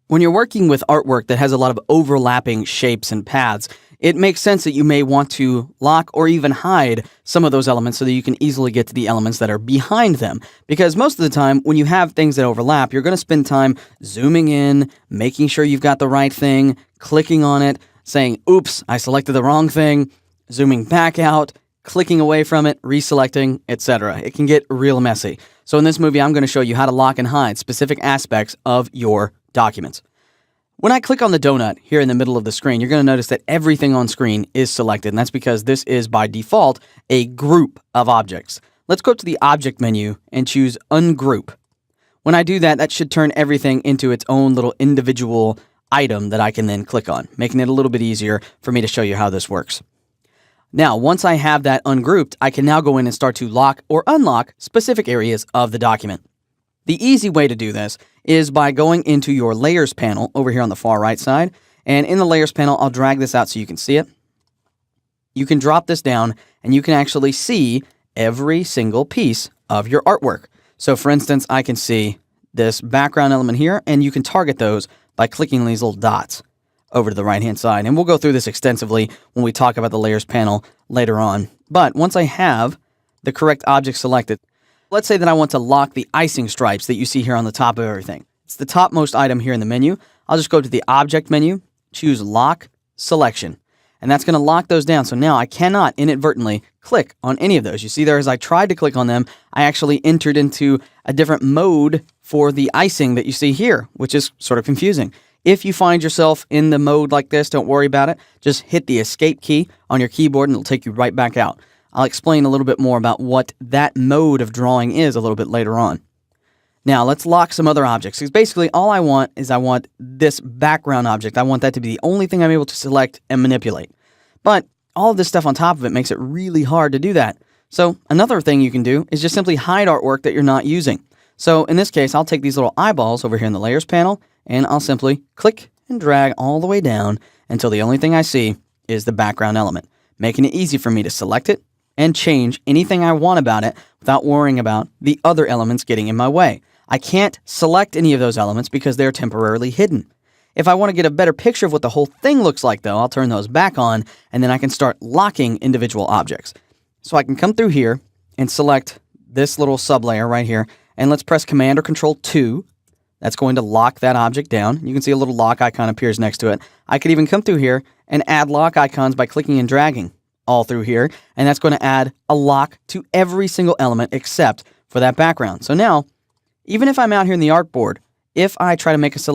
When you're working with artwork that has a lot of overlapping shapes and paths, it makes sense that you may want to lock or even hide some of those elements so that you can easily get to the elements that are behind them. Because most of the time, when you have things that overlap, you're going to spend time zooming in, making sure you've got the right thing, clicking on it, saying, oops, I selected the wrong thing, zooming back out, clicking away from it, reselecting, etc. It can get real messy. So in this movie, I'm going to show you how to lock and hide specific aspects of your documents. When I click on the donut here in the middle of the screen, you're going to notice that everything on screen is selected, and that's because this is, by default, a group of objects. Let's go to the Object menu and choose Ungroup. When I do that, that should turn everything into its own little individual item that I can then click on, making it a little bit easier for me to show you how this works. Now, once I have that ungrouped, I can now go in and start to lock or unlock specific areas of the document. The easy way to do this is by going into your Layers panel over here on the far right side. And in the Layers panel, I'll drag this out so you can see it. You can drop this down and you can actually see every single piece of your artwork. So for instance, I can see this background element here, and you can target those by clicking these little dots over to the right-hand side. And we'll go through this extensively when we talk about the Layers panel later on. But once I have the correct object selected, let's say that I want to lock the icing stripes that you see here on the top of everything. It's the topmost item here in the menu. I'll just go to the Object menu, choose Lock Selection, and that's going to lock those down. So now I cannot inadvertently click on any of those. You see there, as I tried to click on them, I actually entered into a different mode for the icing that you see here, which is sort of confusing. If you find yourself in the mode like this, don't worry about it. Just hit the Escape key on your keyboard and it'll take you right back out. I'll explain a little bit more about what that mode of drawing is a little bit later on. Now, let's lock some other objects. Because basically, all I want is I want this background object. I want that to be the only thing I'm able to select and manipulate. But all of this stuff on top of it makes it really hard to do that. So another thing you can do is just simply hide artwork that you're not using. So in this case, I'll take these little eyeballs over here in the Layers panel, and I'll simply click and drag all the way down until the only thing I see is the background element, making it easy for me to select it and change anything I want about it without worrying about the other elements getting in my way. I can't select any of those elements because they're temporarily hidden. If I want to get a better picture of what the whole thing looks like, though, I'll turn those back on, and then I can start locking individual objects. So I can come through here and select this little sublayer right here, and let's press Command or Control 2. That's going to lock that object down. You can see a little lock icon appears next to it. I could even come through here and add lock icons by clicking and dragging all through here, and that's going to add a lock to every single element except for that background. So now, even if I'm out here in the artboard, if I try to make a selection